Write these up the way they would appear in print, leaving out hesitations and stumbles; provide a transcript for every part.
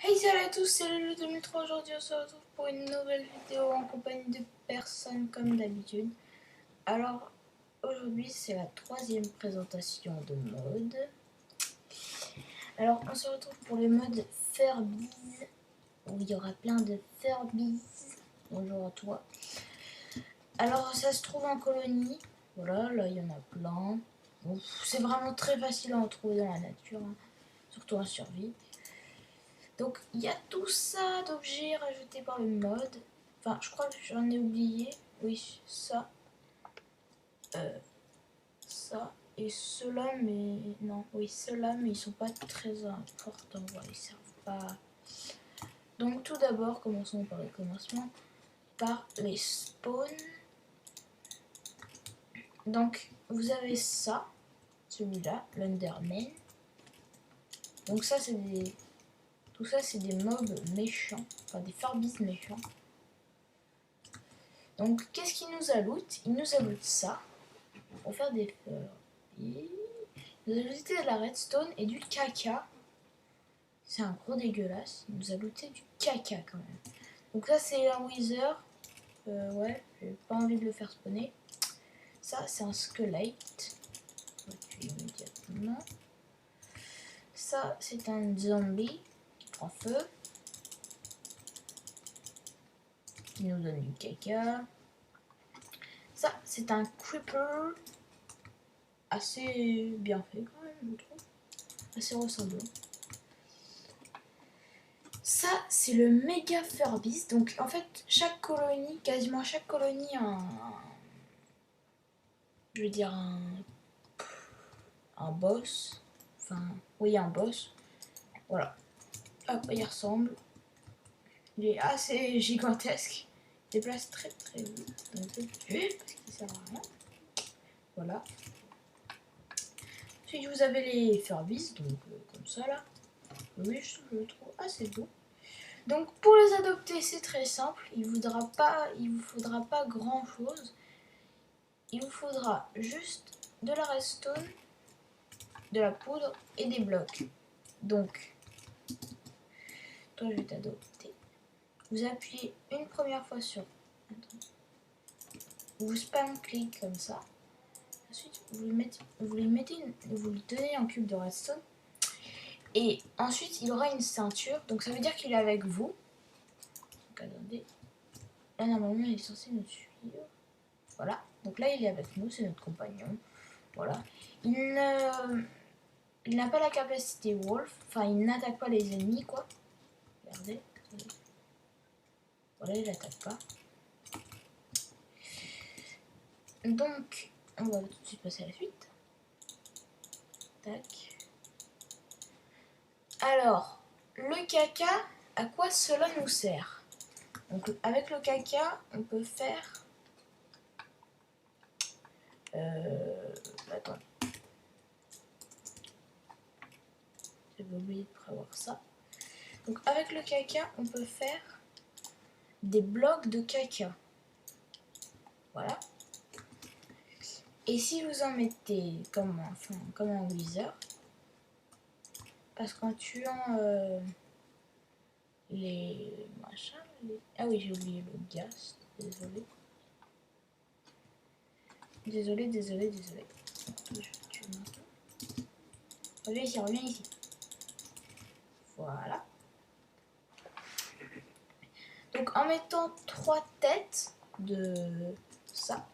Hey salut à tous, c'est le 2003. Aujourd'hui on se retrouve pour une nouvelle vidéo en compagnie de personnes comme d'habitude. Alors aujourd'hui c'est la troisième présentation de mode. Alors on se retrouve pour le mode Furbies où il y aura plein de Furbies. Bonjour à toi. Alors ça se trouve en colonie. Voilà, là il y en a plein. C'est vraiment très facile à en trouver dans la nature, hein, surtout en survie. Donc il y a tout ça d'objets rajoutés par le mode. Enfin, je crois que j'en ai oublié. Oui, ça. Ça. Et ceux-là, mais non. Oui, ceux-là, mais ils sont pas très importants. Voilà, ils servent pas. Donc tout d'abord, commençons par le commencement. Par les spawns. Donc vous avez ça. Celui-là, l'Underman. Donc ça, c'est des... Tout ça, c'est des mobs méchants. Enfin, des Furbies méchants. Donc, qu'est-ce qu'il nous ajoute? Il nous ajoute ça pour faire des fleurs. Il nous a ajouté de la redstone et du caca. C'est un gros dégueulasse. Il nous a ajouté du caca quand même. Donc ça, c'est un wither. Ouais, j'ai pas envie de le faire spawner. Ça, c'est un squelette. On va tuer immédiatement. Ça, c'est un zombie qui prend feu. Qui nous donne du caca. Ça, c'est un creeper. Assez bien fait quand même, je trouve. Assez ressemblant. Ça, c'est le méga Furbies. Donc, en fait, chaque colonie, quasiment chaque colonie a je veux dire, un boss. Enfin, oui, un boss. Voilà. À quoi il ressemble. Il est assez gigantesque. Il déplace très très vite. Donc, je vais le tuer parce qu'il sert à rien. Voilà. Ensuite, vous avez les Furbies, donc comme ça là. Oui, je le trouve assez beau. Donc pour les adopter, c'est très simple. Il vous faudra pas grand chose. Il vous faudra juste de la redstone, de la poudre et des blocs. Donc, toi je vais t'adopter. Vous appuyez une première fois sur. Vous spam clic comme ça. Ensuite, vous lui donnez un cube de redstone. Et ensuite, il aura une ceinture. Donc ça veut dire qu'il est avec vous. Donc attendez. Là normalement il est censé nous suivre. Voilà. Donc là il est avec nous, c'est notre compagnon. Voilà. Il n'a pas la capacité Wolf. Enfin, il n'attaque pas les ennemis, quoi. Regardez. Voilà, il n'attaque pas. Donc, on va tout de suite passer à la suite. Tac. Alors, le caca, à quoi cela nous sert? Donc, avec le caca, on peut faire... Attends. J'avais oublié de prévoir ça. Donc, avec le caca, on peut faire des blocs de caca. Voilà. Et si vous en mettez comme un wither, parce qu'en tuant les machins, ah oui, j'ai oublié le gaz, désolé. Désolé. Reviens ici. Voilà. Donc en mettant 3 têtes de ça,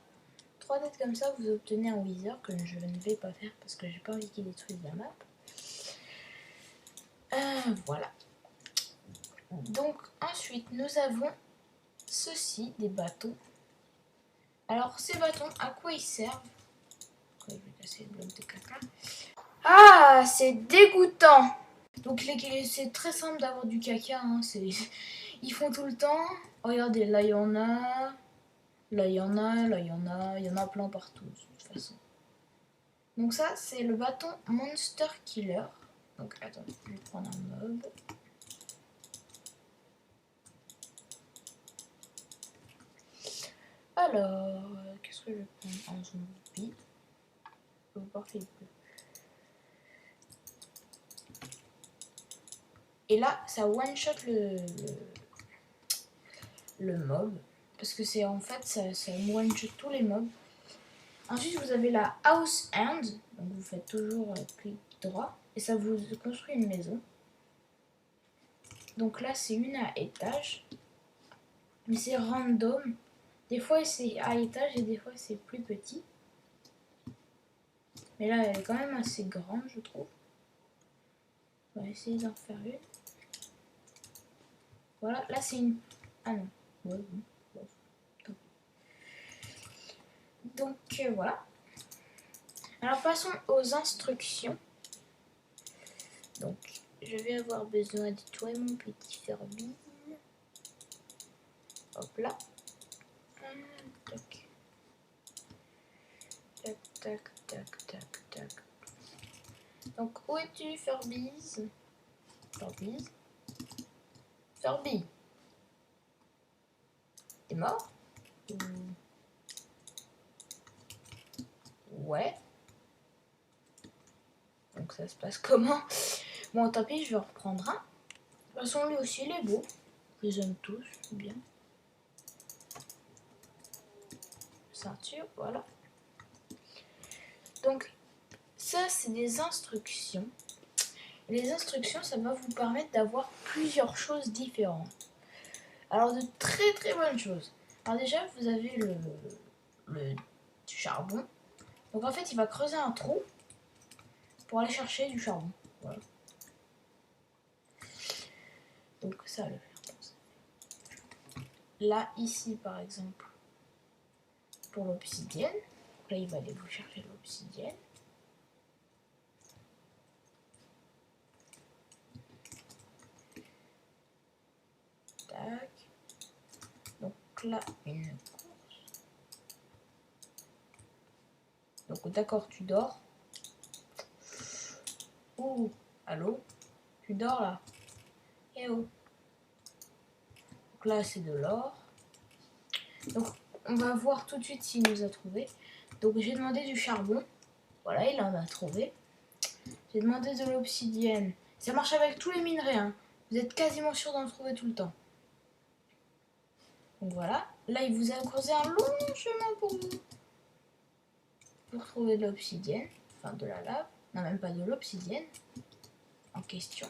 3 têtes comme ça, vous obtenez un wither que je ne vais pas faire parce que j'ai pas envie qu'il détruise la map. Voilà. Donc ensuite nous avons ceci, des bâtons. Alors ces bâtons, à quoi ils servent? Je vais casser le bloc de caca. Ah, c'est dégoûtant. Donc c'est très simple d'avoir du caca, hein. Ils font tout le temps. Regardez, là il y en a, là il y en a plein partout de toute façon. Donc ça c'est le bâton Monster Killer. Donc attends, je vais prendre un mob. Alors, qu'est-ce que je vais prendre? Un zombie. Parfait. Et là, ça one-shot le mob. Parce que c'est en fait, ça one-shot tous les mobs. Ensuite, vous avez la house hand. Donc vous faites toujours clic droit. Et ça vous construit une maison. Donc là, c'est une à étage. Mais c'est random. Des fois, c'est à étage et des fois, c'est plus petit. Mais là, elle est quand même assez grande, je trouve. On va essayer d'en faire une. Voilà, là, c'est une... Ah non. Ouais, bon. Donc, voilà. Alors, passons aux instructions. Donc, je vais avoir besoin de toi, mon petit Furby. Hop là. Tac. Tac, tac, tac, tac, tac. Donc, où es-tu, Furby? Furby. Furby. T'es mort? Ouais. Donc, ça se passe comment? Bon, tant pis, je vais en reprendre un. De toute façon, lui aussi, il est beau. Je les aime tous, bien. Ceinture, voilà. Donc, ça, c'est des instructions. Les instructions, ça va vous permettre d'avoir plusieurs choses différentes. Alors, de très très bonnes choses. Alors déjà, vous avez le charbon. Donc en fait, il va creuser un trou pour aller chercher du charbon. Voilà. Donc ça va le faire comme ça. Là, ici, par exemple, pour l'obsidienne. Là, il va aller vous chercher l'obsidienne. Tac. Donc là, une course. Donc d'accord, tu dors. Ouh, allô? Tu dors là? Eh oh. Donc là, c'est de l'or. Donc on va voir tout de suite s'il nous a trouvé. Donc j'ai demandé du charbon. Voilà, il en a trouvé. J'ai demandé de l'obsidienne. Ça marche avec tous les minerais. Hein. Vous êtes quasiment sûr d'en trouver tout le temps. Donc voilà. Là, il vous a creusé un long chemin pour vous. Pour trouver de l'obsidienne. Enfin, de la lave. Non, même pas de l'obsidienne. En question.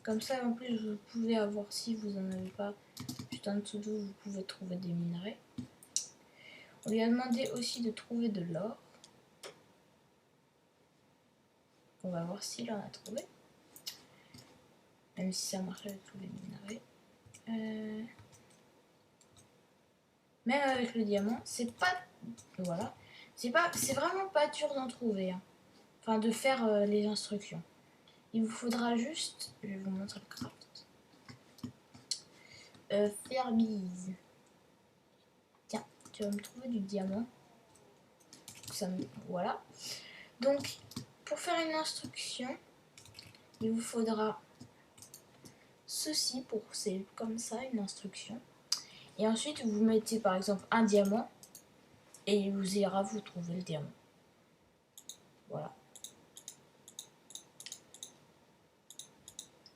Comme ça, en plus, vous pouvez avoir, si vous n'en avez pas, juste en dessous de vous, vous pouvez trouver des minerais. On lui a demandé aussi de trouver de l'or. On va voir s'il en a trouvé. Même si ça marche avec tous les minerais. Même avec le diamant, c'est pas... Voilà. C'est vraiment pas dur d'en trouver. Hein. Enfin, de faire les instructions. Il vous faudra juste... Je vais vous montrer le craft. Faire bise. Tiens, tu vas me trouver du diamant. Voilà. Donc, pour faire une instruction, il vous faudra ceci pour... C'est comme ça, une instruction. Et ensuite, vous mettez par exemple un diamant. Et il vous ira vous trouver le diamant. Voilà.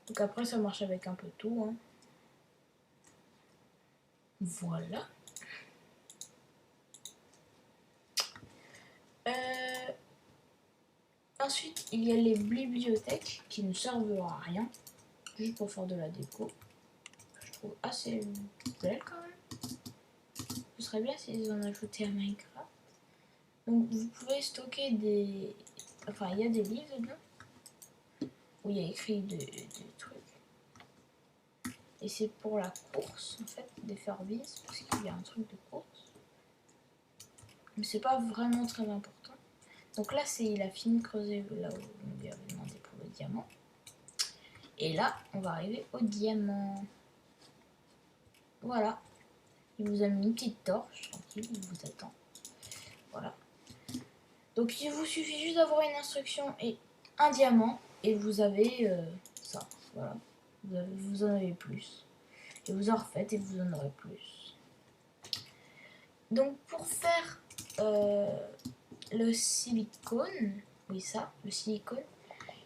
Donc après, ça marche avec un peu tout. Hein. Voilà. Ensuite, il y a les bibliothèques qui ne servent à rien. Juste pour faire de la déco. Je trouve assez belle quand même. Ce serait bien s'ils en ajoutaient à Minecraft. Donc vous pouvez stocker des... Enfin, il y a des livres dedans. Où il y a écrit des trucs. Et c'est pour la course, en fait, des Furbies. Parce qu'il y a un truc de course. Mais c'est pas vraiment très important. Donc là, il a fini de creuser là où on lui avait demandé pour le diamant. Et là, on va arriver au diamant. Voilà. Il vous a mis une petite torche. Tranquille, il vous attend. Voilà. Donc il vous suffit juste d'avoir une instruction et un diamant. Et vous avez ça. Voilà. Vous en avez plus. Et vous en refaites et vous en aurez plus. Donc pour faire le silicone, oui ça, le silicone,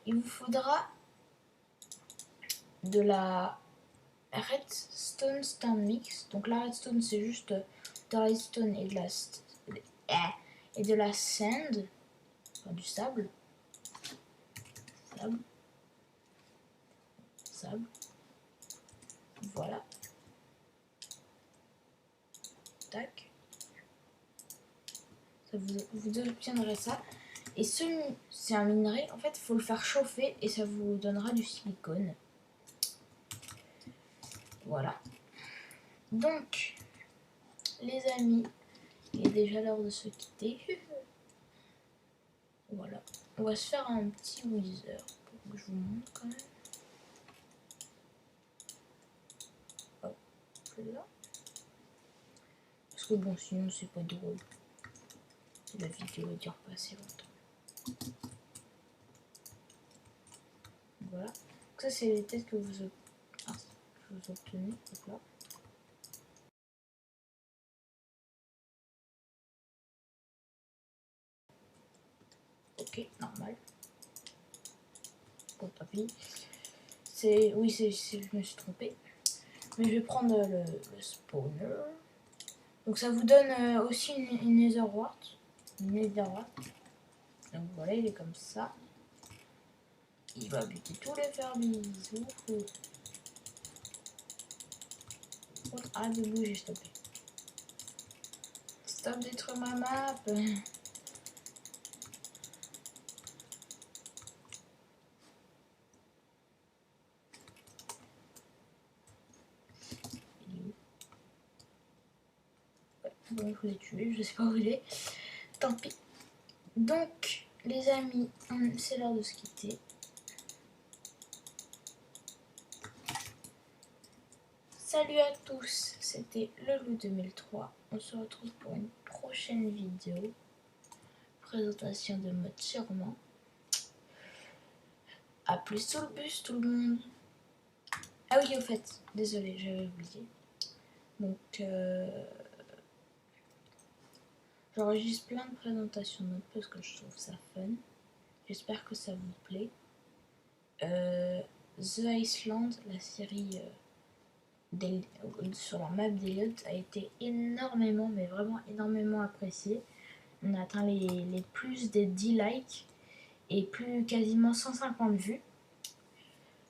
il vous faudra de la redstone stand mix. Donc la redstone c'est juste de la redstone et de la sand, enfin du sable. Sable. Voilà. Tac. Ça vous obtiendrez ça. Et c'est un minerai, en fait, il faut le faire chauffer et ça vous donnera du silicone. Voilà. Donc, les amis, il est déjà l'heure de se quitter. Voilà. On va se faire un petit Wither pour que je vous montre quand même. Hop, là. Parce que bon, sinon c'est pas drôle. La vidéo dure pas assez longtemps. Voilà. Donc ça c'est les têtes que vous obtenez. Donc là. Ok, normal. Bon, tant pis. Oui, je me suis trompée. Mais je vais prendre le spawner. Donc ça vous donne aussi une netherwart. Donc voilà, il est comme ça. Il va buter tous les Furbies. Arrête de bouger, s'il te plaît. Stop détruire ma map. Bon, je vous ai tué, je sais pas où il est. Tant pis. Donc, les amis, c'est l'heure de se quitter. Salut à tous, c'était le Loup 2003. On se retrouve pour une prochaine vidéo. Présentation de mode sûrement. A plus sous le bus tout le monde. Ah oui, au fait, désolé, j'avais oublié. Donc, j'enregistre plein de présentations de mode parce que je trouve ça fun. J'espère que ça vous plaît. The Iceland, la série sur la map d'Eliott a été énormément, mais vraiment énormément appréciée. On a atteint les plus des 10 likes et plus quasiment 150 vues.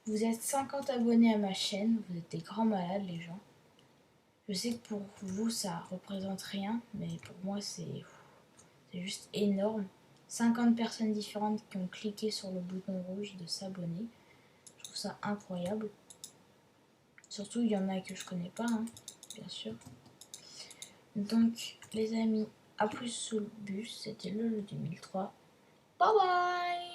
Vous êtes 50 abonnés à ma chaîne, vous êtes des grands malades les gens. Je sais que pour vous ça représente rien, mais pour moi c'est juste énorme. 50 personnes différentes qui ont cliqué sur le bouton rouge de s'abonner. Je trouve ça incroyable. Surtout, il y en a que je connais pas, hein, bien sûr. Donc, les amis, à plus sous le bus. C'était le 2003. Bye bye!